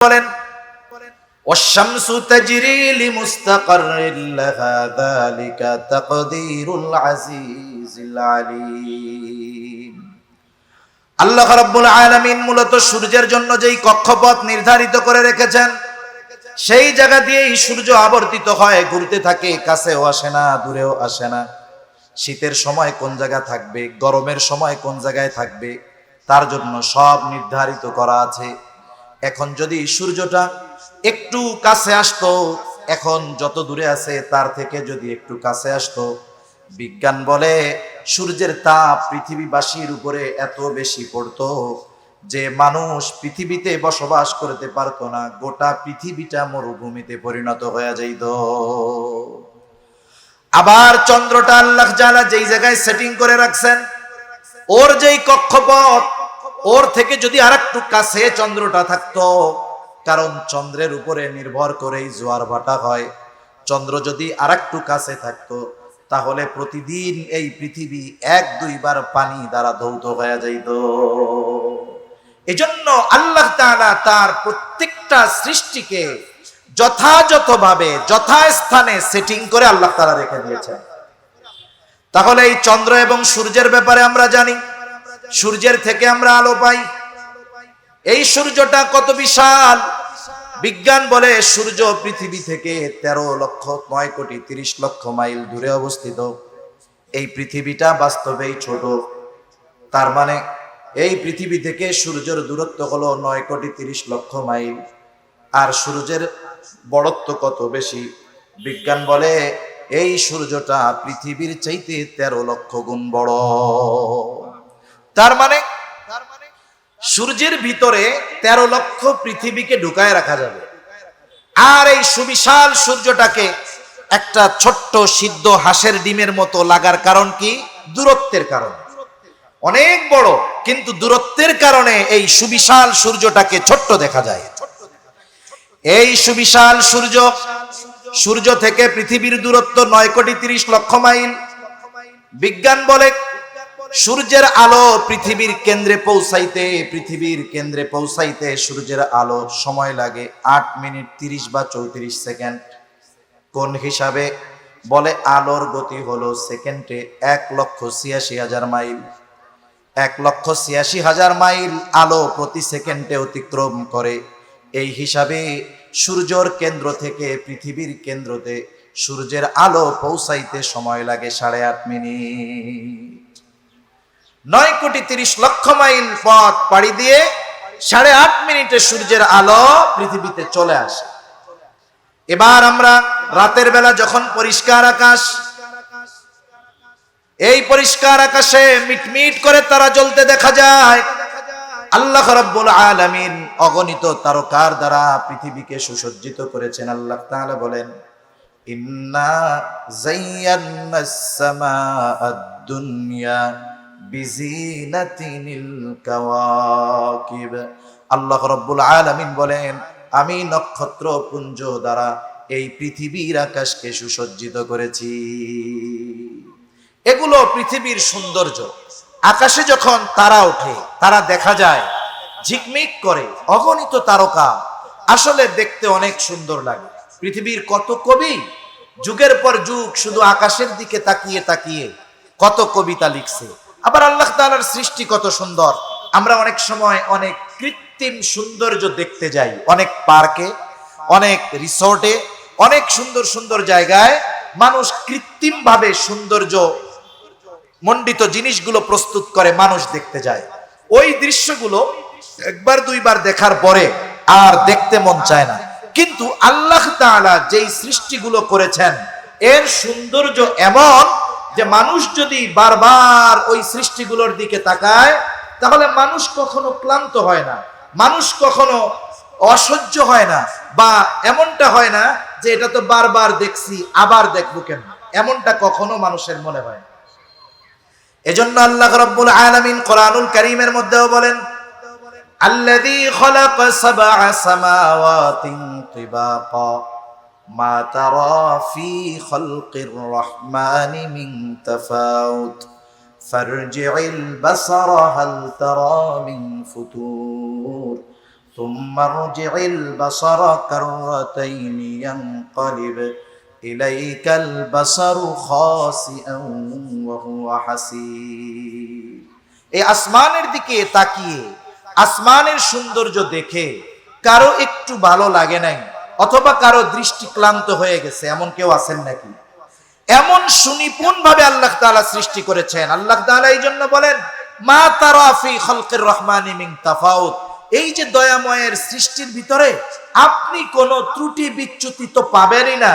বলেন ওয়াশ-শামসু তাজরি লিমুস্তাকাররিন লাহা যালিকা তাকদীরুল আজিজিল আলীম। আল্লাহ রাব্বুল আলামিন মূলত সূর্যের জন্য যেই কক্ষপথ নির্ধারিত করে রেখেছেন, সেই জায়গা দিয়েই সূর্য আবর্তিত হয়, ঘুরতে থাকে, কাছেও আসে না, দূরেও আসে না। শীতের সময় কোন জায়গা থাকবে, গরমের সময় কোন জায়গায় থাকবে, তার জন্য সব নির্ধারিত করা আছে। এখন যদি সূর্যটা একটু কাছে আসতো, এখন যত দূরে আছে তার থেকে যদি একটু কাছে আসতো, বিজ্ঞান বলে সূর্যের তাপ পৃথিবীবাসীর উপরে এত বেশি পড়তো যে মানুষ পৃথিবীতে বসবাস করতে পারতো না, গোটা পৃথিবীটা মরুভূমিতে পরিণত হয়ে যাইত। আবার চন্দ্রটা আল্লাহ জালা যেই জায়গায় সেটিং করে রাখছেন, ওর যেই কক্ষপথ, ওর থেকে যদি আরেকটু কাছে চন্দ্রটা থাকতো, কারণ চন্দ্রের উপরে নির্ভর করেই জোয়ার ভাটা হয়, চন্দ্র যদি আরেকটু কাছে থাকতো তাহলে প্রতিদিন এই পৃথিবী 1-2 বার পানি দ্বারা ধৌত হয়ে যাইত। এজন্য আল্লাহ তাআলা তার প্রত্যেকটা সৃষ্টিকে যথাযথভাবে যথাস্থানে সেটিং করে আল্লাহ তাআলা রেখে দিয়েছেন। তাহলে এই চন্দ্র এবং সূর্যের ব্যাপারে আমরা জানি, সূর্যের থেকে আমরা আলো পাই। এই সূর্যটা কত বিশাল! বিজ্ঞান বলে সূর্য পৃথিবী থেকে 13,09,30,00,000 মাইল দূরে অবস্থিত। এই পৃথিবীটা বাস্তবেই ছোট, তার মানে এই পৃথিবী থেকে সূর্যের দূরত্ব হলো 9,30,00,000 মাইল। আর সূর্যের বড়ত্ব কত বেশি! বিজ্ঞান বলে এই সূর্যটা পৃথিবীর চাইতে 13,00,000 গুণ বড়। তার মানে সূর্যের ভিতরে 13,00,000 পৃথিবীকে ঢুকায় রাখা যাবে। আর এই সুবিশাল সূর্যটাকে একটা ছোট্ট সিদ্ধ হাঁসের ডিমের মতো লাগার কারণ কি? দূরত্বের কারণে। অনেক বড়, কিন্তু দূরত্বের কারণে এই সুবিশাল সূর্যটাকে ছোট্ট দেখা যায়। এই সুবিশাল সূর্য থেকে পৃথিবীর দূরত্ব 9,30,00,000 মাইল। বিজ্ঞান বলে সূর্যের আলো পৃথিবীর কেন্দ্রে পৌঁছাইতে সূর্যের আলো সময় লাগে 8 মিনিট 30 বা 34 সেকেন্ড। কোন হিসাবে? বলে আলোর গতি হলো সেকেন্ডে 1,86,000 মাইল। 1,86,000 মাইল আলো প্রতি সেকেন্ডে অতিক্রম করে। এই হিসাবে সূর্যের কেন্দ্র থেকে পৃথিবীর কেন্দ্রতে সূর্যের আলো পৌঁছাইতে সময় লাগে 8.5 মিনিট। 9,30,00,000 মাইল পথ পাড়ি দিয়ে 8.5 মিনিটে সূর্যের আলো পৃথিবীতে চলে আসে। এবার আমরা রাতের বেলা যখন পরিষ্কার আকাশ, এই পরিষ্কার আকাশে মিটমিট করে তারা জ্বলতে দেখা যায়, আল্লাহ রাব্বুল আলামিন অগণিত তারকার দ্বারা পৃথিবীকে সুসজ্জিত করেছেন। আল্লাহ তাআলা বলেন, ইন্না যায়্যানাস সামাআদ দুনিয়া বিজিনাতিনিল কাওয়াকিব। আল্লাহ রাব্বুল আলামিন বলেন, আমি নক্ষত্রপুঞ্জ দ্বারা এই পৃথিবীর আকাশকে সুসজ্জিত করেছি। এগুলো পৃথিবীর সৌন্দর্য। আকাশে যখন তারা ওঠে, তারা দেখা যায় ঝিকমিক করে, অগণিত তারকা, আসলে দেখতে অনেক সুন্দর লাগে। পৃথিবীর কত কবি যুগের পর যুগ শুধু আকাশের দিকে তাকিয়ে তাকিয়ে কত কবিতা লিখছে। আবার আল্লাহ তাআলার সৃষ্টি কত সুন্দর। আমরা অনেক সময় অনেক কৃত্রিম সৌন্দর্য দেখতে যাই, অনেক পার্কে, অনেক রিসোর্টে, অনেক সুন্দর সুন্দর জায়গায় মানুষ কৃত্রিম ভাবে সৌন্দর্য মণ্ডিত জিনিসগুলো প্রস্তুত করে, মানুষ দেখতে যায়। ওই দৃশ্যগুলো 1-2 বার দেখার পরে আর দেখতে মন চায় না। কিন্তু আল্লাহ তাআলা যেই সৃষ্টিগুলো করেছেন, এর সৌন্দর্য এমন যে মানুষ যদি বারবার ওই সৃষ্টিগুলোর দিকে তাকায়, তাহলে মানুষ কখনো ক্লান্ত হয় না, মানুষ কখনো অসহ্য হয় না, বা এমনটা হয় না যে এটা তো বারবার দেখছি আবার দেখবো কেন, এমনটা কখনো মানুষের মনে হয় না। এজন্য আল্লাহ রাব্বুল আলামিন কোরআনুল কারীমের মধ্যেও বলেন, আল্লাযী খালাকা সাবআ সামাওয়াতিন তিবাকা মা তারা ফি খালকির রাহমানি মিন তাফাউত ফারজি'ল বাসারা হাল তারা মিন ফুতুর তুম্মা রুজি'ল বাসারা কাররাতাইনি ইয়ানকালিব ইলাইকাল বাসারু খাসিআন ওয়া হুয়া হাসীব। এই আসমানের দিকে তাকিয়ে আসমানের সৌন্দর্য দেখে কারো একটু ভালো লাগে নাই, অথবা কারো দৃষ্টি ক্লান্ত হয়ে গেছে, এমন কেউ আছেন নাকি? এমন সুনিপুণ ভাবে আল্লাহ তাআলা সৃষ্টি করেছেন। আল্লাহ তাআলা এই জন্য বলেন, মা তারা ফি খালকির রহমানি মিন তাফাউত। এই যে দয়াময়ের সৃষ্টির ভিতরে আপনি কোনো ত্রুটি বিচ্যুতি তো পাবেনই না,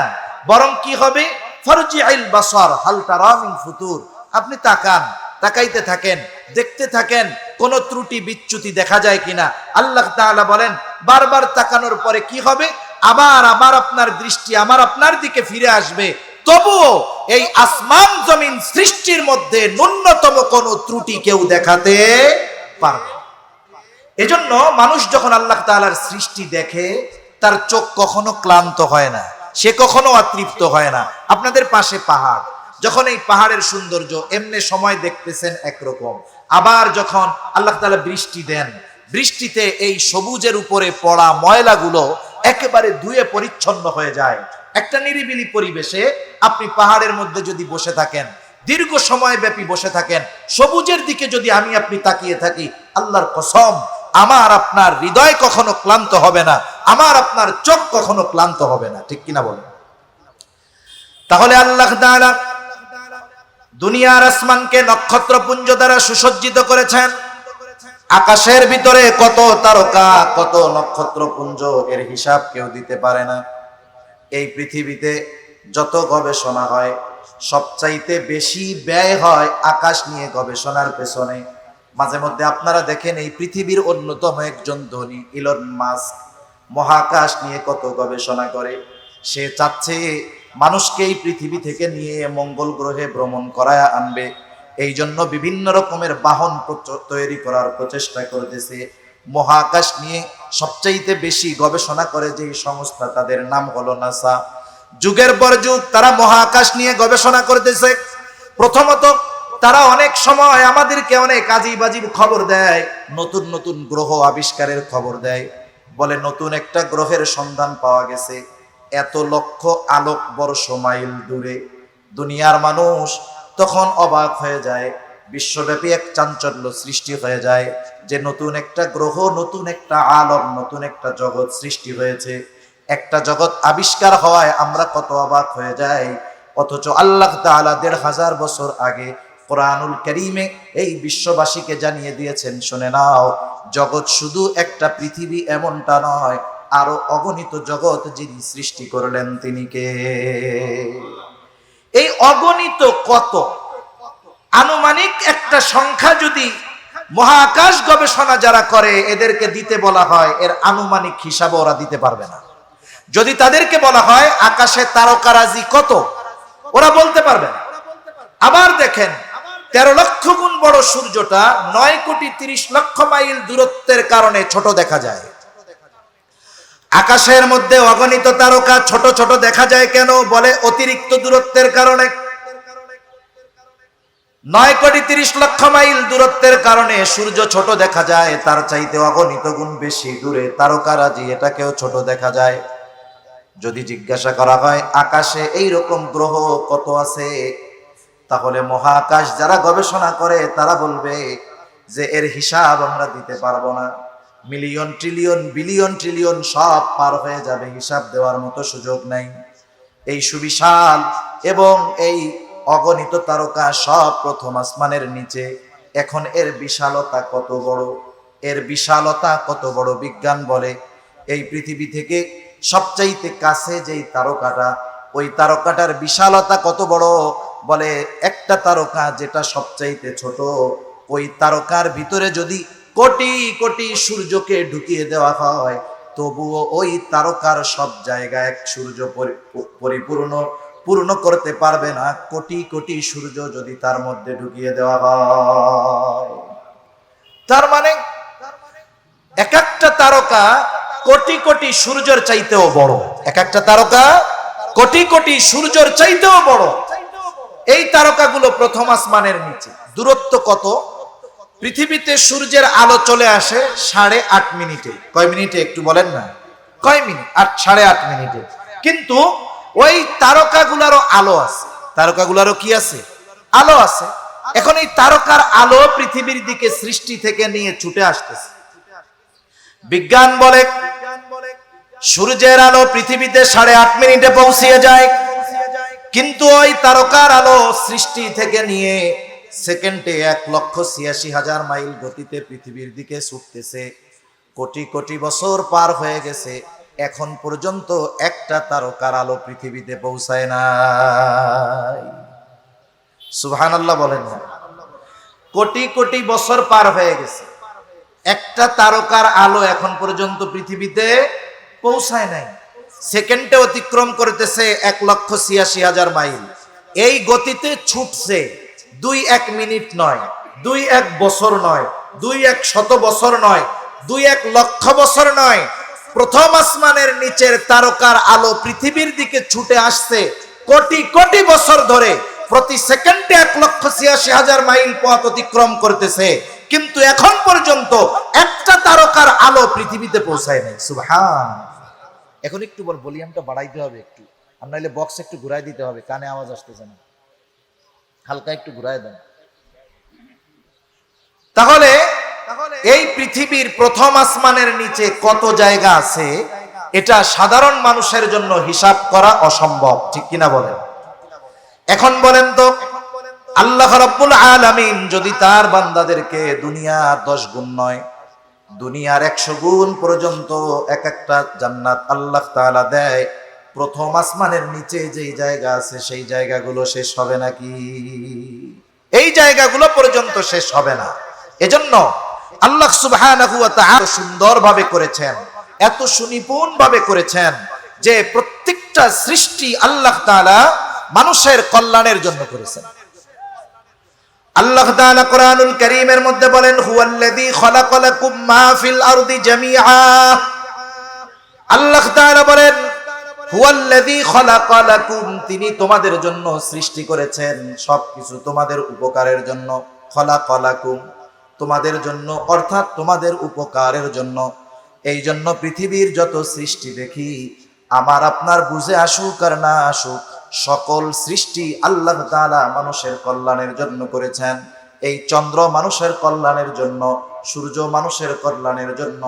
বরং কি হবে, ফারজি'ল বাসার হাল তারা মিন ফুতুর। আপনি তাকান, তাকাইতে থাকেন, দেখতে থাকেন কোন ত্রুটি বিচ্যুতি দেখা যায় কিনা। আল্লাহ তাআলা বলেন, বারবার তাকানোর পরে কি হবে, আবার আপনার দৃষ্টি আমার আপনার দিকে ফিরে আসবে। তবুও এই আসমান জমিন সৃষ্টির মধ্যে ন্যূনতম কোন ত্রুটি কেউ দেখাতে পারবে। এজন্য মানুষ যখন আল্লাহ তাআলার সৃষ্টি দেখে তার চোখ কখনো ক্লান্ত হয় না, সে কখনো অতৃপ্ত হয় না। আপনাদের পাশে পাহাড়, যখন এই পাহাড়ের সৌন্দর্য এমনি সময় দেখতেছেন একরকম, আবার যখন আল্লাহ তাআলা বৃষ্টি দেন, বৃষ্টিতে এই সবুজের উপরে পড়া ময়লাগুলো একেবারে ধুয়ে পরিচ্ছন্ন হয়ে যায়। একটা নিরিবিলি পরিবেশে আপনি পাহাড়ের মধ্যে যদি বসে থাকেন, দীর্ঘ সময় ব্যাপী বসে থাকেন, সবুজের দিকে যদি আমি আপনি তাকিয়ে থাকি, আল্লাহর কসম আমার আপনার হৃদয় কখনো ক্লান্ত হবে না, আমার আপনার চোখ কখনো ক্লান্ত হবে না। ঠিক কিনা বলেন? তাহলে আল্লাহ তাআলা দুনিয়ার আসমানকে নক্ষত্রপুঞ্জ দ্বারা সুসজ্জিত করেছেন। আকাশের ভিতরে কত তারকা, কত নক্ষত্রপুঞ্জ, এর হিসাব কেউ দিতে পারে না। এই পৃথিবীতে যত গবেষণা হয়, সবচাইতে বেশি ব্যয় হয় আকাশ নিয়ে গবেষণার পেছনে। মাঝে মধ্যে আপনারা দেখেন এই পৃথিবীর অন্যতম একজন ধনী ইলন মাস্ক মহাকাশ নিয়ে কত গবেষণা করে। সে চাচ্ছে মানুষকে এই পৃথিবী থেকে নিয়ে মঙ্গল গ্রহে ভ্রমণ করায় আনবে। এই জন্য বিভিন্ন রকমের বাহন তৈরি করার প্রচেষ্টা করতেছে। মহাকাশ নিয়ে সবচাইতে বেশি গবেষণা করে যে সংস্থা, তাদের নাম হলো নাসা। যুগের পর যুগ তারা মহাকাশ নিয়ে গবেষণা করতেছে। প্রথমত তারা অনেক সময় আমাদেরকে অনেক আজীব আজীব খবর দেয়, নতুন নতুন গ্রহ আবিষ্কারের খবর দেয়। বলে নতুন একটা গ্রহের সন্ধান পাওয়া গেছে এত লক্ষ আলোক বর্ষ মাইল দূরে। দুনিয়ার মানুষ তখন অবাক হয়ে যায়, বিশ্বব্যাপী এক চাঞ্চল্য সৃষ্টি হয়ে যায় যে নতুন একটা গ্রহ, নতুন একটা আলম, নতুন একটা জগৎ সৃষ্টি হয়েছে। একটা জগৎ আবিষ্কার হওয়ায় আমরা কত অবাক হয়ে যাই। অথচ আল্লাহ তাআলা ১৫০০ বছর আগে কোরআনুল কারীমে এই বিশ্ববাসীকে জানিয়ে দিয়েছেন, শুনে নাও, জগৎ শুধু একটা পৃথিবী এমনটা নয়, আরো অগণিত জগৎ যিনি সৃষ্টি করলেন তিনি কে? এই অগণিত কত, আনুমানিক একটা সংখ্যা যদি মহাকাশ গবেষণা যারা করে এদেরকে দিতে বলা হয়, এর আনুমানিক হিসাব ওরা দিতে পারবে না। যদি তাদেরকে বলা হয় আকাশে তারকারাজি কত, ওরা বলতে পারবে না। আবার দেখেন 13 লক্ষ গুণ বড় সূর্যটা 9,30,00,000 মাইল দূরত্বের কারণে ছোট দেখা যায়। আকাশের মধ্যে অগণিত তারকা ছোট ছোট দেখা যায় কেন? বলে অতিরিক্ত দূরত্বের কারণে। 9,30,00,000 মাইল দূরত্বের কারণে সূর্য ছোট দেখা যায়, তার চাইতে অগণিত গুণ বেশি দূরে তারকারাজি, এটাকেও ছোট দেখা যায়। যদি জিজ্ঞাসা করা হয় আকাশে এই রকম গ্রহ কত আছে, তাহলে মহাকাশ যারা গবেষণা করে তারা বলবে যে এর হিসাব আমরা দিতে পারবো না। মিলিয়ন ট্রিলিয়ন বিলিয়ন ট্রিলিয়ন সব পার হয়ে যাবে, হিসাব দেওয়ার মতো সুযোগ নাই। এই সুবিশাল এবং এই অগণিত তারকা সব প্রথম আসমানের নিচে। এখন এর বিশালতা কত বড়, এর বিশালতা কত বড়, বিজ্ঞান বলে এই পৃথিবী থেকে সবচাইতে কাছে যেই তারকাটা, ওই তারকাটার বিশালতা কত বড়। বলে একটা তারকা যেটা সবচাইতে ছোট, ওই তারকার ভিতরে যদি কোটি কোটি সূর্যকে ঢুকিয়ে দেওয়া হয়, তবুও ওই তারকার সব জায়গায় এক সূর্য পূর্ণ করতে পারবে না। কোটি কোটি সূর্য যদি তার মধ্যে ঢুকিয়ে দেওয়া হয়, তার মানে এক একটা তারকা কোটি কোটি সূর্যের চাইতেও বড়। এক একটা তারকা কোটি কোটি সূর্যের চাইতেও বড়। এই তারকাগুলো প্রথম আসমানের নিচে। দূরত্ব কত? পৃথিবীতে সূর্যের আলো চলে আসে 8.5 মিনিটে। কয় মিনিটে একটু বলেন না? কয় মিনিট? 8.5 মিনিটে। কিন্তু ওই তারকাগুলারও আলো আছে। তারকাগুলারও কি আছে? আলো আছে। এখন এই তারকার আলো পৃথিবীর দিকে সৃষ্টি থেকে নিয়ে ছুটে আসতেছে। বিজ্ঞান বলে সূর্যের আলো পৃথিবীতে 8.5 মিনিটে পৌঁছিয়ে যায়, কিন্তু ওই তারকার আলো সৃষ্টি থেকে নিয়ে সেকেন্ডে 1,86,000 মাইল গতিতে পৃথিবীর দিকে ছুটতেছে। কোটি কোটি বছর পার হয়ে গেছে, এখন পর্যন্ত একটা তারকার আলো পৃথিবীতে পৌঁছায় নাই। সুবহানাল্লাহ বলেন না? কোটি কোটি বছর পার হয়ে গেছে, একটা তারকার আলো এখন পর্যন্ত পৃথিবীতে পৌঁছায় নাই। সেকেন্ডে অতিক্রম করতেছে 1,86,000 মাইল। এই গতিতে ছুটছে। 2-1 মিনিট নয়, 2-1 বছর নয়, 2-1 শত বছর নয়, 2-1 লক্ষ বছর নয়। প্রথম আসমানের নিচের তারকার আলো পৃথিবীর দিকে ছুটে আসছে কোটি কোটি বছর ধরে। প্রতি সেকেন্ডে 1,86,000 মাইল পথ অতিক্রম করতেছে, কিন্তু এখন পর্যন্ত একটা তারকার আলো পৃথিবীতে পৌঁছায় নাই। সুবহান। এখন একটু ভলিউমটা বাড়াইতে হবে একটু, আর নাইলে বক্স একটু ঘুরাই দিতে হবে, কানে আওয়াজ আসতেছে না। হালকা একটু ঘুরাই দেন। তাহলে এই পৃথিবীর প্রথম আসমানের নিচে কত জায়গা আছে, এটা সাধারণ মানুষের জন্য হিসাব করা অসম্ভব, ঠিক কিনা বলেন? এখন বলেন তো, আল্লাহ রাব্বুল আলামিন যদি তার বান্দাদেরকে দুনিয়ার 10 গুণ নয়, দুনিয়ার 100 গুণ পর্যন্ত এক একটা জান্নাত আল্লাহ তাআলা দেয়, প্রথম আসমানের নিচে যেই জায়গা আছে সেই জায়গাগুলো শেষ হবে নাকি? এই জায়গাগুলো পর্যন্ত শেষ হবে না। এজন্য আল্লাহ সুবহানাহু ওয়া তাআলা সুন্দরভাবে করেছেন, এত সুনিপুণ ভাবে করেছেন যে প্রত্যেকটা সৃষ্টি আল্লাহ তাআলা মানুষের কল্যাণের জন্য করেছেন। আল্লাহ তাআলা কোরআনুল কারীমের মধ্যে বলেন, হুয়াল্লাযী খালাকা লাকুম মা ফিল আরদি জামিআ। আল্লাহ তাআলা বলেন, হুয়াল্লাযী খালাকা লাকুম, তিনি তোমাদের জন্য সৃষ্টি করেছেন সবকিছু তোমাদের উপকারের জন্য। খালাকা লাকুম, তোমাদের জন্য, অর্থাৎ তোমাদের উপকারের জন্য। এই জন্য পৃথিবীর যত সৃষ্টি দেখি, আমার আপনার বুঝে আসুক আর না আসুক, সকল সৃষ্টি আল্লাহ তাআলা মানুষের কল্যাণের জন্য করেছেন। এই চন্দ্র মানুষের কল্যাণের জন্য, সূর্য মানুষের কল্যাণের জন্য।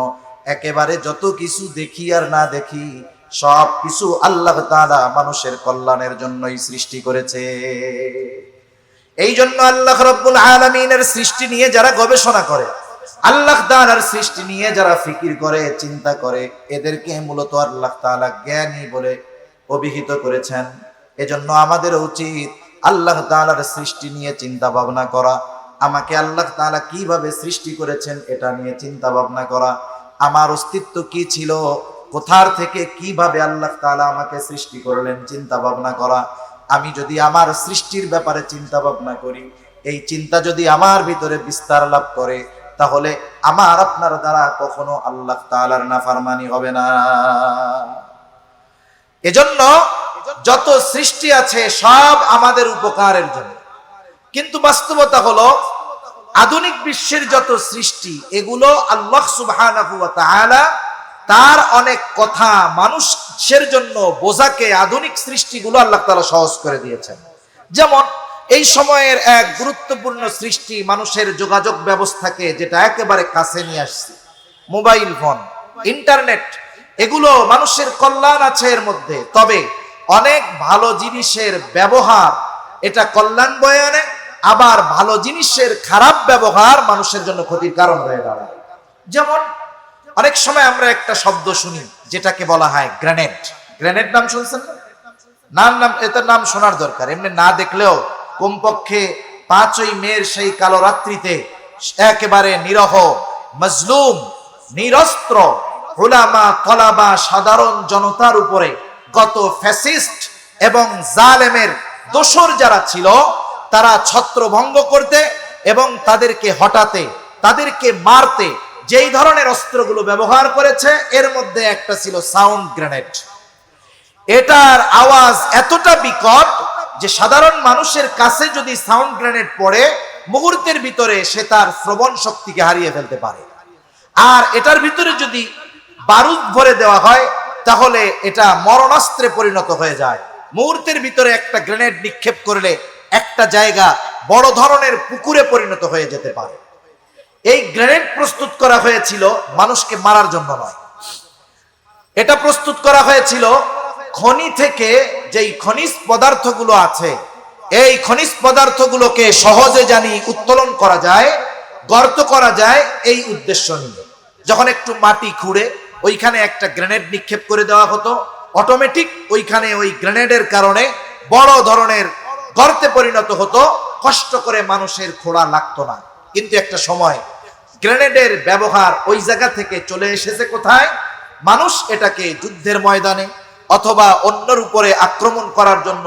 একেবারে যত কিছু দেখি আর না দেখি, সব কিছু আল্লাহ তাআলা মানুষের কল্যাণের জন্যই সৃষ্টি করেছে। এই জন্য আল্লাহ রাব্বুল আলামিনের সৃষ্টি নিয়ে যারা গবেষণা করে, আল্লাহ তাআলার সৃষ্টি নিয়ে যারা ফিকির করে, চিন্তা করে, এদেরকে মূলত আল্লাহ তাআলা জ্ঞানী বলে অভিহিত করেছেন। এজন্য আমাদের উচিত আল্লাহ তাআলার সৃষ্টি নিয়ে চিন্তা ভাবনা করা, আমাকে আল্লাহ তাআলা কিভাবে সৃষ্টি করেছেন এটা নিয়ে চিন্তা ভাবনা করা, আমার অস্তিত্ব কি ছিল, কোথার থেকে কিভাবে আল্লাহ তাআলা আমাকে সৃষ্টি করলেন চিন্তা ভাবনা করা। আমি যদি আমার সৃষ্টির ব্যাপারে চিন্তা ভাবনা করি, এই চিন্তা যদি আমার ভিতরে বিস্তার লাভ করে, তাহলে আমার আপনার দ্বারা কখনো আল্লাহ তাআলার নাফরমানি হবে না। এজন্য যত সৃষ্টি আছে সব আমাদের উপকারের জন্য। কিন্তু বাস্তবতা হলো, আধুনিক বিশ্বের যত সৃষ্টি, এগুলো আল্লাহ সুবহানাহু ওয়া তাআলা তার অনেক কথা মানুষের জন্য বোঝাকে আধুনিক সৃষ্টিগুলো আল্লাহ তাআলা সহজ করে দিয়েছেন। যেমন এই সময়ের এক গুরুত্বপূর্ণ সৃষ্টি মানুষের যোগাযোগ ব্যবস্থাকে যেটা একেবারে কাছে নিয়ে আসছে, মোবাইল ফোন, ইন্টারনেট। এগুলো মানুষের কল্যাণ আছে এর মধ্যে, তবে অনেক ভালো জিনিসের ব্যবহার এটা কল্যাণ বয়ে আনে, আবার ভালো জিনিসের খারাপ ব্যবহার মানুষের জন্য ক্ষতির কারণ হয়ে দাঁড়ায়। যেমন অনেক সময় আমরা একটা শব্দ শুনি যেটাকে বলা হয় গ্রেনেড। গ্রেনেড নাম শুনছেন না? নাম এটার নাম শোনার দরকার, এমনি না দেখলেও কমপক্ষে 5ই মের সেই কালো রাত্রিতে একেবারে নিরহ, মজলুম, নিরস্ত্র উলামা, তলাবা, সাধারণ জনতার উপরে কত ফ্যাসিস্ট এবং জালেমের দোসর যারা ছিল, তারা ছত্রভঙ্গ করতে এবং তাদেরকে হটাতে, তাদেরকে মারতে যেই ধরনের অস্ত্রগুলো ব্যবহার করেছে, এর মধ্যে একটা ছিল সাউন্ড গ্রেনেড। এটার আওয়াজ এতটা বিকট যে সাধারণ মানুষের কাছে যদি সাউন্ড গ্রেনেড পড়ে, মুহূর্তের ভিতরে সে তার শ্রবণ শক্তিকে হারিয়ে ফেলতে পারে। আর এটার ভিতরে যদি বারুদ ভরে দেওয়া হয় তাহলে এটা মরণাস্ত্রে পরিণত হয়ে যায়। মুহূর্তের ভিতরে একটা গ্রেনেড নিক্ষেপ করলে একটা জায়গা বড় ধরনের পুকুরে পরিণত হয়ে যেতে পারে। এই গ্রেনেড প্রস্তুত করা হয়েছিল মানুষকে মারার জন্য নয়, এটা প্রস্তুত করা হয়েছিল খনি থেকে যেই খনিজ পদার্থগুলো আছে, এই খনিজ পদার্থগুলোকে সহজে জানি উত্তোলন করা যায়, গর্ত করা যায়, এই উদ্দেশ্য নিয়ে। যখন একটু মাটি খুঁড়ে ওইখানে একটা গ্রেনেড নিক্ষেপ করে দেওয়া হতো, অটোমেটিক ওইখানে ওই গ্রেনেডের কারণে বড় ধরনের গর্তে পরিণত হতো, কষ্ট করে মানুষের খোঁড়া লাগতো না। কিন্তু একটা সময় গ্রেনেডের ব্যবহার ওই জায়গা থেকে চলে এসেছে কোথায়? মানুষ এটাকে যুদ্ধের ময়দানে অথবা অন্যের উপরে আক্রমণ করার জন্য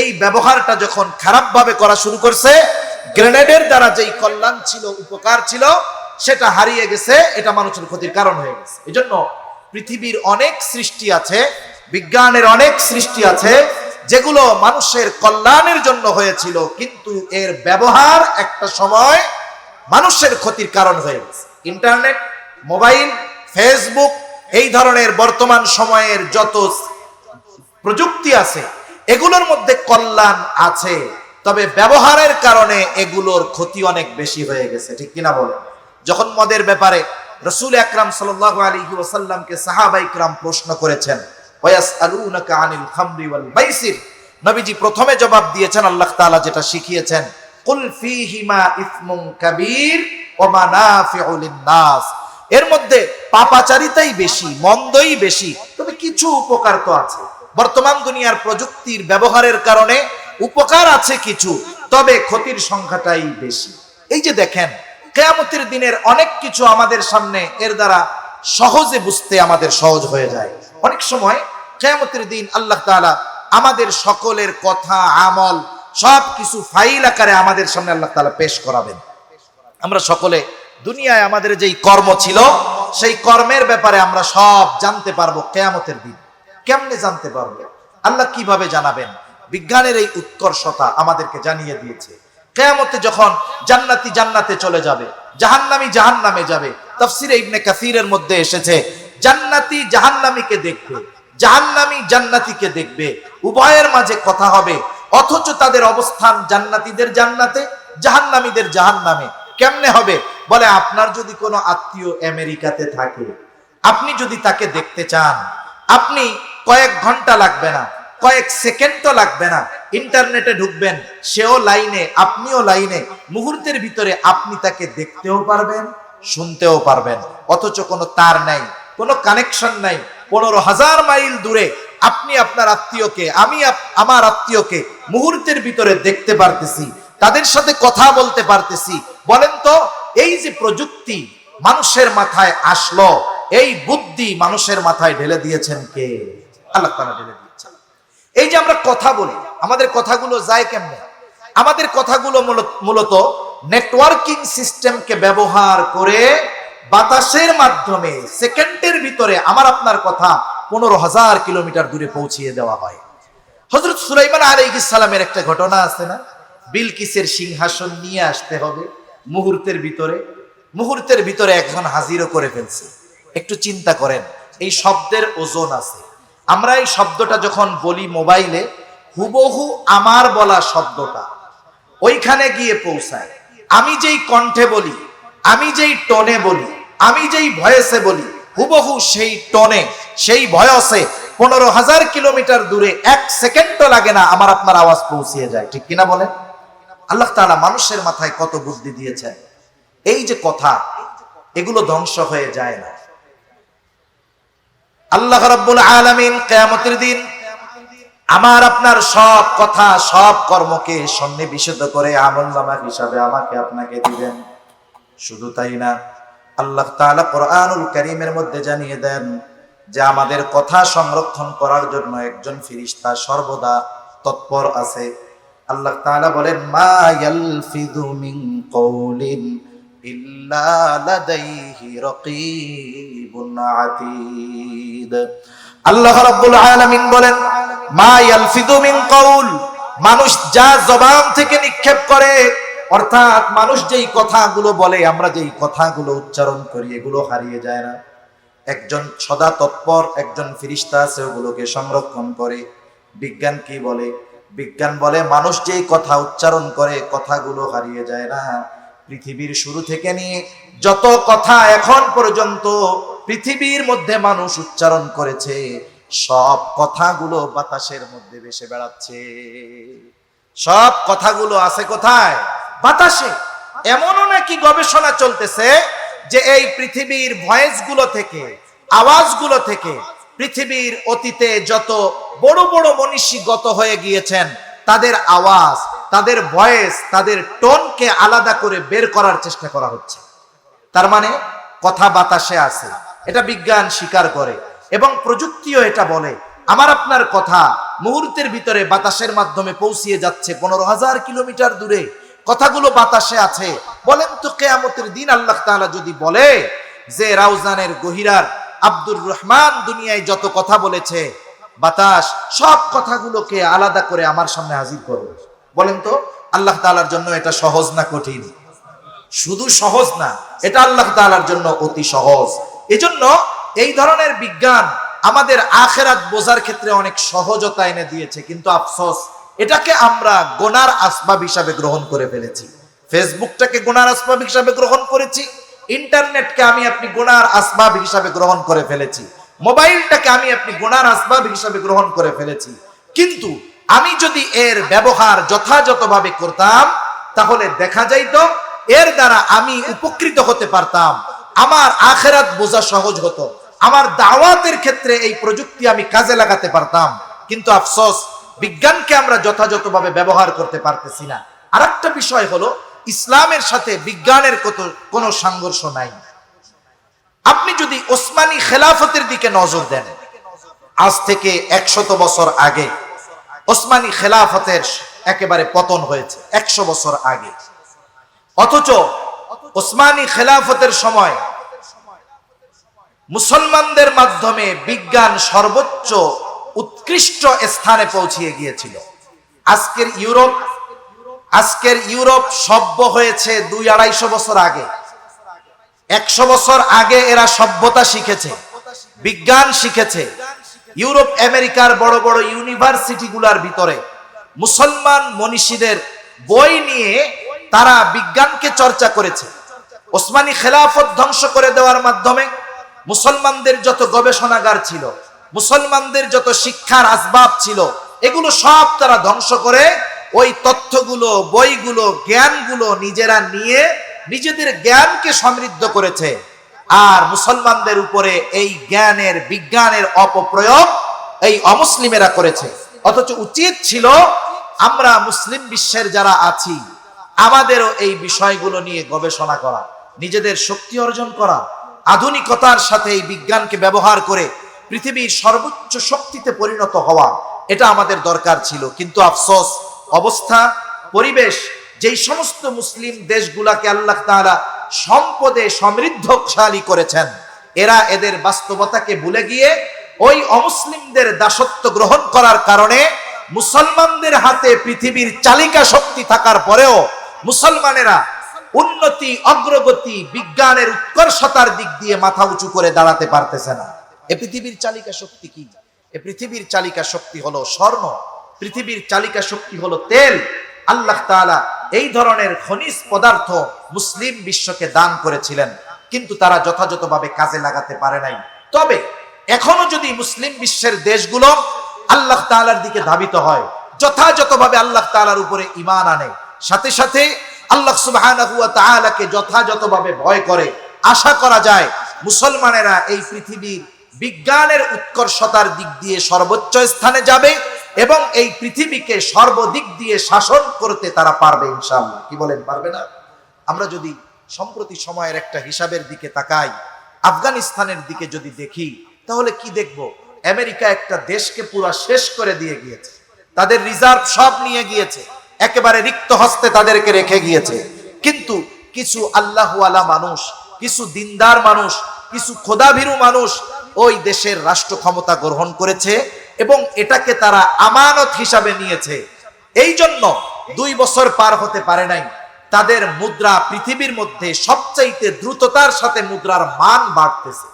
এই ব্যবহারটা যখন খারাপভাবে করা শুরু করছে, গ্রেনেডের দ্বারা যেই কল্যাণ ছিল, উপকার ছিল, সেটা হারিয়ে গেছে, এটা মানুষের ক্ষতির কারণ হয়ে গেছে। এজন্য পৃথিবীর অনেক সৃষ্টি আছে, বিজ্ঞানের অনেক সৃষ্টি আছে যেগুলো মানুষের কল্যাণের জন্য হয়েছিল, কিন্তু এর ব্যবহার একটা সময় মানুষের ক্ষতির কারণ হয়ে গেছে। ইন্টারনেট, মোবাইল, ফেসবুক, এই ধরনের বর্তমান সময়ের যত প্রযুক্তি আছে এগুলোর মধ্যে কল্যাণ আছে, তবে ব্যবহারের কারণে এগুলোর ক্ষতি অনেক বেশি হয়ে গেছে, ঠিক কিনা বলেন? যখন মদের ব্যাপারে রাসূল আকরাম সাল্লাল্লাহু আলাইহি ওয়াসাল্লামকে সাহাবায়ে কিরাম প্রশ্ন করেছেন, ওয়ায়াসআলুনাকা আনিল খামরি ওয়াল মাইসির, নবীজি প্রথমে জবাব দিয়েছেন আল্লাহ তাআলা যেটা শিখিয়েছেন, কুল ফীহিমা ইসমুন কাবীর ওয়া মানাফিউ লিন-নাস, এর মধ্যে পাপাচারিতাই বেশি, মন্দই বেশি, তবে কিছু উপকার তো আছে। বর্তমান দুনিয়ার প্রযুক্তির ব্যবহারের কারণে উপকার আছে কিছু, তবে ক্ষতির সংখ্যাটাই বেশি। এই যে দেখেন, কিয়ামতের দিনের অনেক কিছু আমাদের সামনে এর দ্বারা সহজে বুঝতে আমাদের সহজ হয়ে যায়। অনেক সময় কিয়ামতের দিন আল্লাহ তাআলা আমাদের সকলের কথা, আমল সবকিছু ফাইল আকারে আমাদের সামনে আল্লাহ তাআলা পেশ করাবেন। আমরা সকলে দুনিয়ায় আমাদের যেই কর্ম ছিল সেই কর্মের ব্যাপারে আমরা সব জানতে পারবো কিয়ামতের দিন। কেমনে জানতে পারবো? আল্লাহ কিভাবে জানাবেন? বিজ্ঞানের এই উৎকর্ষতা আমাদেরকে জানিয়ে দিয়েছে। কিয়ামতে যখন জান্নাতি জান্নাতে চলে যাবে, জাহান্নামী জাহান্নামে যাবে, তাফসীরে ইবনে কাসীরের মধ্যে এসেছে জান্নাতি জাহান্নামীকে দেখবে, জাহান্নামী জান্নাতীকে দেখবে, উভয়ের মাঝে কথা হবে, অথচ তাদের অবস্থান জান্নাতীদের জান্নাতে, জাহান্নামীদের জাহান্নামে। কেমনে হবে? বলে, আপনার যদি কোনো আত্মীয় আমেরিকাতে থাকে, আপনি যদি তাকে দেখতে চান, আপনি কয়েক ঘন্টা লাগবে না, কয়েক সেকেন্ডও লাগবে না, ইন্টারনেটে ঢুকবেন, সেও লাইনে, আপনিও লাইনে, মুহূর্তের ভিতরে আপনি তাকে দেখতেও পারবেন, শুনতেও পারবেন। অথচ কোনো তার নাই, কোনো কানেকশন নাই, 15,000 মাইল দূরে আপনি আপনার আত্মীয়কে, আমি আমার আত্মীয়কে মুহূর্তের ভিতরে দেখতে পারতেছি, তাদের সাথে কথা বলতে পারতেছি। বলেন তো, এই যে প্রযুক্তি মানুষের মাথায় আসলো, এই বুদ্ধি মানুষের মাথায় ঢেলে দিয়েছেন কে? আল্লাহ তাআলা ঢেলে দিয়েছেন। এই যে আমরা কথা বলি, আমাদের কথাগুলো যায় কেমনে? আমাদের কথাগুলো মূলত নেটওয়ার্কিং সিস্টেমকে ব্যবহার করে বাতাসের মাধ্যমে সেকেন্ডের ভিতরে আমার আপনার কথা 15,000 কিলোমিটার দূরে পৌঁছিয়ে দেওয়া হয়। হযরত সুলাইমান আলাইহিস সালামের একটা ঘটনা আছে না? বিলকিসের সিংহাসন নিয়ে আসতে হবে, মুহূর্তের ভিতরে একজন হাজিরও করে ফেলছে। একটু চিন্তা করেন, এই শব্দের ওজন আছে। আমরা এই শব্দটা যখন বলি মোবাইলে, হুবহু আমার বলা শব্দটা ওইখানে গিয়ে পৌঁছায়। আমি যেই কণ্ঠে বলি, আমি যেই টোনে বলি, আমি যেই ভয়েসে বলি, হুবহু সেই টোনে, সেই ভয়েসে 15,000 কিলোমিটার দূরে 1 সেকেন্ডও লাগে না আমার আপনার আওয়াজ পৌঁছিয়ে যায়, ঠিক কিনা বলেন? আল্লাহ তাআলা মানুষের মাথায় কত বুদ্ধি দিয়েছেন। এই যে কথা, এগুলো ধ্বংস হয়ে যায় না। আল্লাহ রাব্বুল আলামিন কিয়ামতের দিন আমার আপনার সব কথা, সব কর্মকে সন্নিবেশিত করে আমলনামা হিসাবে আমাকে আপনাকে দিবেন। শুধু তাই না, আল্লাহ তাআলা কোরআনুল কারীমের মধ্যে জানিয়ে দেন যে আমাদের কথা সংরক্ষণ করার জন্য একজন ফেরেশতা সর্বদা তৎপর আছে। আল্লাহ তাআলা বলেন, মা ইয়ালফিযু মিন কওলিন ইল্লা লাদাইহি রাকীবুন আতীদ। আল্লাহ রাব্বুল আলামিন বলেন, মা ইয়ালফিযু মিন কওল, মানুষ যা জবান থেকে নিক্ষেপ করে অর্থাৎ মানুষ যেই কথাগুলো বলে, আমরা যেই কথাগুলো উচ্চারণ করি, এগুলো হারিয়ে যায় না। একজন সদা তৎপর একজন ফেরেশতা আছে, ওগুলোকে সংরক্ষণ করে। বিজ্ঞান কি বলে? বিজ্ঞান বলে মানুষ যেই কথা উচ্চারণ করে, কথাগুলো হারিয়ে যায় না। পৃথিবীর শুরু থেকে নিয়ে যত কথা এখন পর্যন্ত পৃথিবীর মধ্যে মানুষ উচ্চারণ করেছে, সব কথাগুলো বাতাসের মধ্যে ভেসে বেড়াচ্ছে। সব কথাগুলো আছে কোথায়? বাতাসে। এমনও নাকি গবেষণা চলতেছে যে এই পৃথিবীর ভয়েসগুলো থেকে, আওয়াজগুলো থেকে পৃথিবীর অতীতে যত বড় বড় মনীষী গত হয়ে গিয়েছেন, তাদের আওয়াজ, তাদের ভয়েস, তাদের টোনকে আলাদা করে বের করার চেষ্টা করা হচ্ছে। তার মানে কথা বাতাসে আছে, এটা বিজ্ঞান স্বীকার করে এবং প্রযুক্তিও এটা বলে। আমার আপনার কথা মুহূর্তের ভিতরে বাতাসের মাধ্যমে পৌঁছিয়ে যাচ্ছে 15,000 কিলোমিটার দূরে। কথাগুলো বাতাসে আছে। বলেন তো, কিয়ামতের দিন আল্লাহ তাআলা যদি বলে যে রাউজানের গহিরার আব্দুর রহমান দুনিয়ায় যত কথা বলেছে, বাতাস সব কথাগুলোকে আলাদা করে আমার সামনে হাজির করবে, বলেন তো আল্লাহ তাআলার জন্য এটা সহজ না কঠিন? শুধু সহজ না, এটা আল্লাহ তাআলার জন্য অতি সহজ। এজন্য এই ধরনের বিজ্ঞান আমাদের আখিরাত বোঝার ক্ষেত্রে অনেক সহজতা এনে দিয়েছে, কিন্তু আফসোস এটাকে আমরা গোনার আসবাব হিসাবে গ্রহণ করে ফেলেছি। ফেসবুকটাকে গোনার আসবাব হিসাবে গ্রহণ করেছি, ইন্টারনেটকে আমি আপনি গোনার আসবাব হিসাবে গ্রহণ করে ফেলেছি, মোবাইলটাকে আমি আপনি গোনার আসবাব হিসাবে গ্রহণ করে ফেলেছি। কিন্তু আমি যদি এর ব্যবহার যথাযথভাবে করতাম, তাহলে দেখা যাইতো এর দ্বারা আমি উপকৃত হতে পারতাম, আমার আখিরাত বোঝা সহজ হতো, আমার দাওয়াতের ক্ষেত্রে এই প্রযুক্তি আমি কাজে লাগাতে পারতাম। কিন্তু আফসোস, বিজ্ঞানকে আমরা যথাযথভাবে ব্যবহার করতে পারতেছি না। আরেকটা বিষয় হলো, ইসলামের সাথে বিজ্ঞানের কোনো সংঘর্ষ নাই। আপনি যদি ওসমানী খেলাফতের দিকে নজর দেন, আজ থেকে 100 বছর আগে ওসমানী খেলাফতের একেবারে পতন হয়েছে, 100 বছর আগে। অথচ ওসমানী খেলাফতের সময় মুসলমানদের মাধ্যমে বিজ্ঞান সর্বোচ্চ উৎকৃষ্ট স্থানে পৌঁছিয়ে গিয়েছিল। আজকের ইউরোপ সভ্য হয়েছে 200-250 বছর আগে। 100 বছর আগে এরা সভ্যতা শিখেছে, বিজ্ঞান শিখেছে। ইউরোপ আমেরিকার বড় বড় ইউনিভার্সিটি গুলার ভিতরে মুসলমান মনীষীদের বই নিয়ে তারা বিজ্ঞানকে চর্চা করেছে। ওসমানী খেলাফত ধ্বংস করে দেওয়ার মাধ্যমে মুসলমানদের যত গবেষণাগার ছিল, মুসলমানদের যত শিক্ষার আসবাব ছিল, এগুলো সব তারা ধ্বংস করে ওই তথ্যগুলো, বইগুলো, জ্ঞানগুলো নিজেরা নিয়ে নিজেদের জ্ঞানকে সমৃদ্ধ করেছে। আর মুসলমানদের উপরে এই জ্ঞানের, বিজ্ঞানের অপপ্রয়োগ এই অমুসলিমেরা করেছে। অথচ উচিত ছিল আমরা মুসলিম বিশ্বের যারা আছি, আমাদেরও এই বিষয়গুলো নিয়ে গবেষণা করা, নিজেদের শক্তি অর্জন করা, আধুনিকতার সাথে এই বিজ্ঞানকে ব্যবহার করে পৃথিবীর সর্বোচ্চ শক্তিতে পরিণত হওয়া, এটা আমাদের দরকার ছিল। কিন্তু আফসোস, অবস্থা, পরিবেশ, যেই সমস্ত মুসলিম দেশগুলাকে আল্লাহ তাআলা সম্পদে সমৃদ্ধশালী করেছেন, এরা এদের বাস্তবতাকে ভুলে গিয়ে ওই অমুসলিমদের দাসত্ব গ্রহণ করার কারণে মুসলমানদের হাতে পৃথিবীর চালিকা শক্তি থাকার পরেও মুসলমানেরা উন্নতি, অগ্রগতি, বিজ্ঞানের উৎকর্ষতার দিক দিয়ে মাথা উঁচু করে দাঁড়াতে পারতেছে না। এ পৃথিবীর চালিকা শক্তি কি? এ পৃথিবীর চালিকা শক্তি হলো স্বর্ণ, পৃথিবীর চালিকা শক্তি হলো তেল। আল্লাহ তাআলা এই ধরনের খনিজ পদার্থ মুসলিম বিশ্বকে দান করেছিলেন, কিন্তু তারা যথাযথভাবে কাজে লাগাতে পারে নাই। তবে এখনো যদি মুসলিম বিশ্বের দেশগুলো আল্লাহ তাআলার দিকে ধাবিত হয়, যথাযথভাবে আল্লাহ তাআলার উপরে ঈমান আনে, সাথে সাথে আল্লাহ সুবহানাহু ওয়া তাআলাকে যথাযথভাবে ভয় করে, আশা করা যায় মুসলমানেরা এই পৃথিবীর বিজ্ঞানের উৎকর্ষতার দিক দিয়ে সর্বোচ্চ স্থানে যাবে এবং এই পৃথিবীকে সর্বদিক দিয়ে শাসন করতে তারা পারবে ইনশাআল্লাহ। কি বলেন, পারবে না? আমরা যদি সম্প্রতি সময়ের একটা হিসাবের দিকে তাকাই, আফগানিস্তানের দিকে যদি দেখি, তাহলে কি দেখব? আমেরিকা একটা দেশকে পুরো শেষ করে দিয়ে গিয়েছে, তাদের রিজার্ভ সব নিয়ে গিয়েছে, একেবারে রিক্ত হস্তে তাদেরকে রেখে গিয়েছে। কিন্তু কিছু আল্লাহওয়ালা মানুষ, কিছু দিনদার মানুষ, কিছু খোদাভীরু মানুষ ওই দেশের রাষ্ট্র ক্ষমতা গ্রহণ করেছে এবং এটাকে তারা আমানত হিসাবে নিয়েছে। এই জন্য 2 বছর পার হতে পারে নাই, তাদের মুদ্রা পৃথিবীর মধ্যে সবচাইতে দ্রুততার সাথে মুদ্রার মান বাড়তেছে।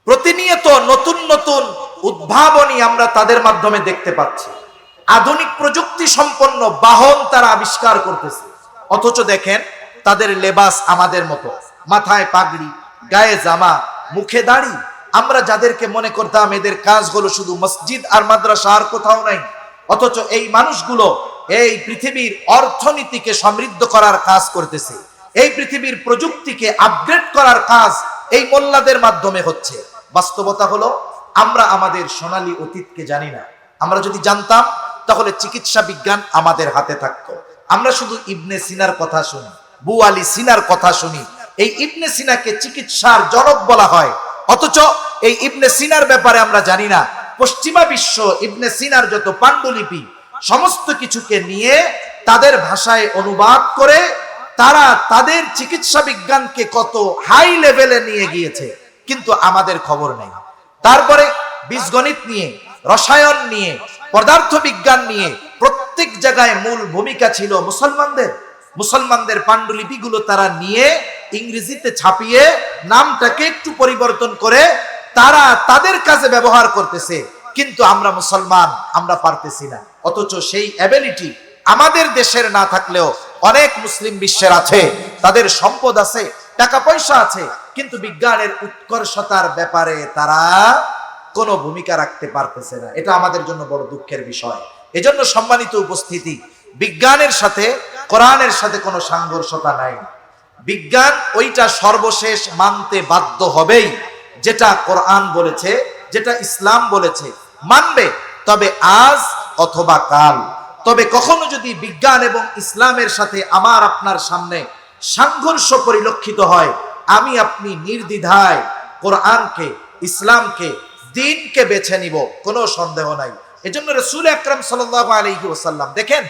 প্রতিনিয়ত নতুন নতুন উদ্ভাবনী আমরা তাদের মাধ্যমে দেখতে পাচ্ছি। আধুনিক প্রযুক্তি সম্পন্ন বাহন তারা আবিষ্কার করতেছে, অথচ দেখেন তাদের লেবাস আমাদের মতো, মাথায় পাগড়ি, গায়ে জামা, মুখে দাড়ি। আমরা যাদেরকে মনে করতাম এদের কাজগুলো শুধু মসজিদ আর মাদ্রাসা আর কোথাও নাই, অথচ এই মানুষগুলো এই পৃথিবীর অর্থনীতিকে সমৃদ্ধ করার কাজ করতেছে। এই পৃথিবীর প্রযুক্তিকে আপগ্রেড করার কাজ এই মোল্লাদের মাধ্যমে হচ্ছে। বাস্তবতা হলো আমরা আমাদের সোনালী অতীতকে জানি না। আমরা যদি জানতাম তাহলে চিকিৎসা বিজ্ঞান আমাদের হাতে থাকতো। আমরা শুধু ইবনে সিনার কথা শুনি, বু আলী সিনার কথা শুনি। এই ইবনে সিনাকে চিকিৎসার জনক বলা হয়, অথচ এই ইবনে সিনার ব্যাপারে আমরা জানি না। পশ্চিমা বিশ্ব ইবনে সিনার যত পাণ্ডুলিপি সমস্ত কিছুকে নিয়ে তাদের ভাষায় অনুবাদ করে তারা তাদের চিকিৎসা বিজ্ঞানকে কত হাই লেভেলে নিয়ে গিয়েছে, কিন্তু আমাদের খবর নেই। তারপরে বীজগণিত নিয়ে, রসায়ন নিয়ে, পদার্থ বিজ্ঞান নিয়ে প্রত্যেক জায়গায় মূল ভূমিকা ছিল মুসলমানদের পাণ্ডুলিপিগুলো তারা নিয়ে ইংরেজিতে ছাপিয়ে নামটাকে একটু পরিবর্তন করে তারা তাদের কাজে ব্যবহার করতেছে, কিন্তু আমরা মুসলমান আমরা পারতেছি না। অথচ সেই অ্যাবিলিটি আমাদের দেশের না থাকলেও অনেক মুসলিম বিশ্বের আছে, তাদের সম্পদ আছে, টাকা পয়সা আছে, কিন্তু বিজ্ঞানের উৎকর্ষতার ব্যাপারে তারা কোনো ভূমিকা রাখতে পারতেছে না। এটা আমাদের জন্য বড় দুঃখের বিষয়। এজন্য সম্মানিত উপস্থিতি, বিজ্ঞানের সাথে কোরআনের সাথে কোনো সাংঘর্ষতা নাই। বিজ্ঞান ওইটা সর্বশেষ মানতে বাধ্য হবেই, যেটা কোরআন বলেছে, যেটা ইসলাম বলেছে মানবে, তবে আজ অথবা কাল। তবে কখনো যদি বিজ্ঞান এবং ইসলামের সাথে আমার আপনার সামনে সংঘর্ষ পরিলক্ষিত হয়, আমি আপনি নির্দ্বিধায় কোরআনকে, ইসলামকে, দ্বীনকে বেছে নিব, কোনো সন্দেহ নাই। এজন্য রাসূল আকরাম সাল্লাল্লাহু আলাইহি ওয়াসাল্লাম দেখেন,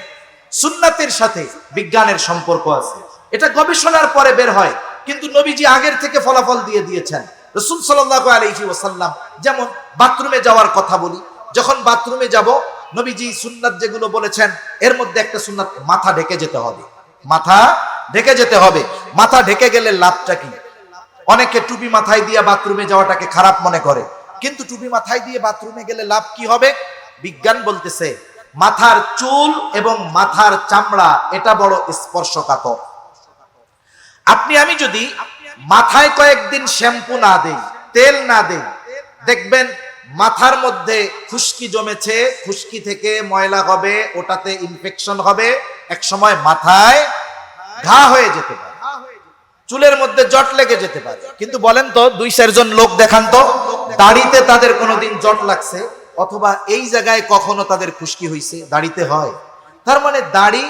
সুন্নাতের সাথে বিজ্ঞানের সম্পর্ক আছে, এটা গবেষণার পরে বের হয়, কিন্তু নবীজি আগের থেকে ফলাফল দিয়ে দিয়েছেন। রাসূল সাল্লাল্লাহু আলাইহি ওয়াসাল্লাম, যেমন বাথরুমে যাওয়ার কথা বলি, যখন বাথরুমে যাব নবীজি সুন্নাত যেগুলো বলেছেন এর মধ্যে একটা সুন্নাত, মাথা ঢেকে যেতে হবে। মাথা ঢেকে যেতে হবে। মাথা ঢেকে গেলে লাভটা কি? অনেকে টুপি মাথায় দিয়ে বাথরুমে যাওয়াটাকে খারাপ মনে করে, কিন্তু টুপি মাথায় দিয়ে বাথরুমে গেলে লাভ কি হবে? বিজ্ঞান বলতেছে মাথার চুল এবং মাথার চামড়া এটা বড় স্পর্শকাতর। আপনি আমি যদি মাথায় কয়েকদিন শ্যাম্পু না দেই, তেল না দেই, দেখবেন মাথার মধ্যে খুশকি জমেছে, খুশকি থেকে ময়লা হবে, ওটাতে ইনফেকশন হবে, এক সময় মাথায় ঘা হয়ে যেতে পারে, চুলের মধ্যে জট লেগে যেতে পারে। কিন্তু বলেন তো, 2-4 জন লোক দেখান তো দাড়িতে তাদের কোনোদিন জট লাগছে, অথবা এই জায়গায় কখনো তাদের খুশকি হয়েছে? দাড়িতে হয়। তার মানে দাড়ি,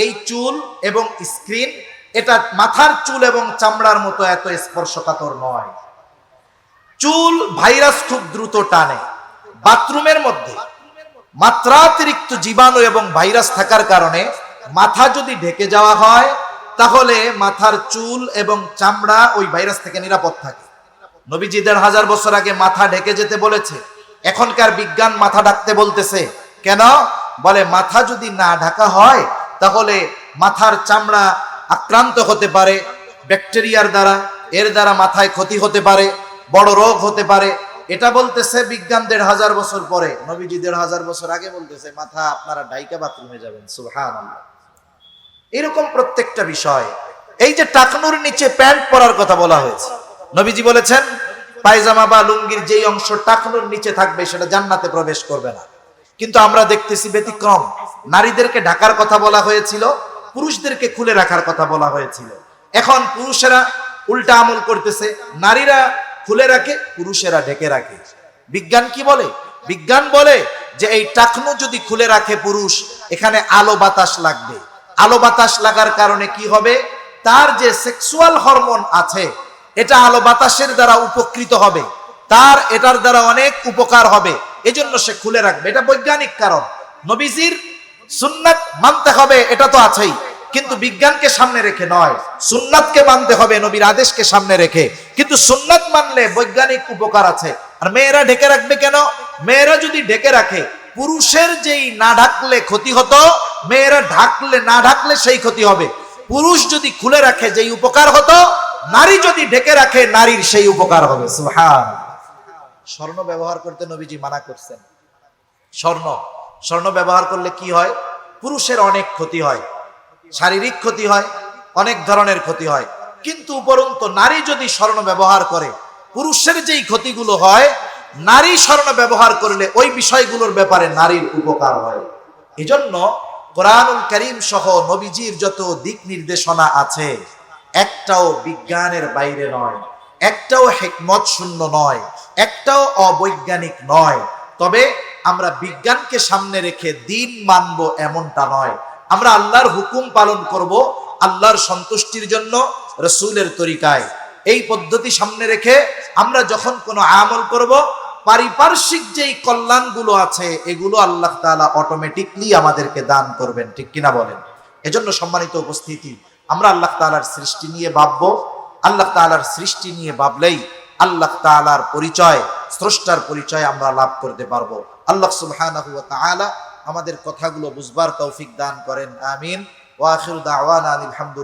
এই চুল এবং স্কিন, এটা মাথার চুল এবং চামড়ার মতো এত স্পর্শকাতর নয়। চুল ভাইরাস খুব দ্রুত টানে। বাথরুমের মধ্যে মাত্রাতিরিক্ত জীবাণু এবং ভাইরাস থাকার কারণে মাথা যদি ঢেকে যাওয়া হয়, তাহলে মাথার চুল এবং চামড়া ওই ভাইরাস থেকে নিরাপদ থাকে। নবীজি 1500 বছর আগে মাথা ঢেকে যেতে বলেছে, এখনকার বিজ্ঞান মাথা ঢাকতে বলতেছে। কেন? বলে মাথা যদি না ঢাকা হয় তাহলে মাথার চামড়া আক্রান্ত হতে পারে ব্যাকটেরিয়ার দ্বারা, এর দ্বারা মাথায় ক্ষতি হতে পারে, বড় রোগ হতে পারে। এটা বলতেছে বিজ্ঞান 1500 বছর পরে। নবীজি 1500 বছর আগে বলতেছে মাথা আপনারা ঢাইকা বাথরুমে যাবেন। সুবহানাল্লাহ। এরকম প্রত্যেকটা বিষয়। এই যে টাকনুর নিচে প্যান্ট পরার কথা বলা হয়েছে, নবীজি বলেছেন পায়জামা বা লুঙ্গির যেই অংশ টাকনুর নিচে থাকবে সেটা জান্নাতে প্রবেশ করবে না। কিন্তু আমরা দেখতেছি ব্যতিক্রম। নারীদেরকে ঢাকার কথা বলা হয়েছিল, পুরুষদেরকে খুলে রাখার কথা বলা হয়েছিল। এখন পুরুষেরা উল্টা আমল করতেছে, নারীরা খুলে রাখে, পুরুষেরা ঢেকে রাখে। বিজ্ঞান কি বলে? বিজ্ঞান বলে যে এই টাকনু যদি খুলে রাখে পুরুষ, এখানে আলো বাতাস লাগবে। আলো বাতাস লাগার কারণে কি হবে? তার যে সেক্সুয়াল হরমোন আছে এটা আলো বাতাসের দ্বারা উপকৃত হবে, তার এটার দ্বারা অনেক উপকার হবে, এজন্য সে খুলে রাখবে। এটা বৈজ্ঞানিক কারণ। নবীজির সুন্নাত মানতে হবে, এটা তো আছেই, কিন্তু বিজ্ঞানকে সামনে রেখে নয়, সুন্নাতকে মানতে হবে নবীর আদেশকে সামনে রেখে। কিন্তু সুন্নাত মানলে বৈজ্ঞানিক উপকার আছে। আর মেয়েরা ঢেকে রাখবে কেন? মেয়েরা যদি ঢেকে রাখে, পুরুষের যেই না ঢাকলে ক্ষতি হতো, মেয়েরা ঢাকলে না ঢাকলে সেই ক্ষতি হবে। পুরুষ যদি খুলে রাখে যেই উপকার হতো, নারী যদি ঢেকে রাখে নারীর সেই উপকার হবে। সুবহানাল্লাহ। স্বর্ণ ব্যবহার করতে নবীজি মানা করছেন। স্বর্ণ ব্যবহার করলে কি হয়? পুরুষের অনেক ক্ষতি হয়, শারীরিক ক্ষতি হয়, অনেক ধরনের ক্ষতি হয়। কিন্তু উপরন্তু নারী যদি স্বর্ণ ব্যবহার করে, পুরুষের যেই ক্ষতিগুলো হয়, নারী স্বর্ণ ব্যবহার করলে ওই বিষয়গুলোর ব্যাপারে নারীর উপকার হয়। এজন্য কোরআনুল কারীম সহ নবীজির যত দিক নির্দেশনা আছে, একটাও বিজ্ঞানের বাইরে নয়, একটাও হিকমত শূন্য নয়, একটাও অবৈজ্ঞানিক নয়। তবে আমরা বিজ্ঞানকে সামনে রেখে দিন মানব এমনটা নয়। আমরা আল্লাহর হুকুম পালন করব আল্লাহর সন্তুষ্টির জন্য, রাসূলের তরিকায়। এই পদ্ধতি সামনে রেখে আমরা যখন কোনো আমল করব, পারিপার্শ্বিক যেই কল্যাণগুলো আছে এগুলো আল্লাহ তাআলা অটোমেটিকলি আমাদেরকে দান করবেন। ঠিক কিনা বলেন? এজন্য সম্মানিত উপস্থিতি, আমরা আল্লাহ তাআলার সৃষ্টি নিয়ে ভাববো। আল্লাহ তাআলার সৃষ্টি নিয়ে ভাবলেই আল্লাহ তাআলার পরিচয়, স্রষ্টার পরিচয় আমরা লাভ করতে পারবো। আল্লাহ সুবহানাহু ওয়া তাআলা আমাদের কথাগুলো বুঝবার তৌফিক দান করেন। আমিন। ওয়া আখিরু দাওয়ানা আলহামদুলিল্লাহ।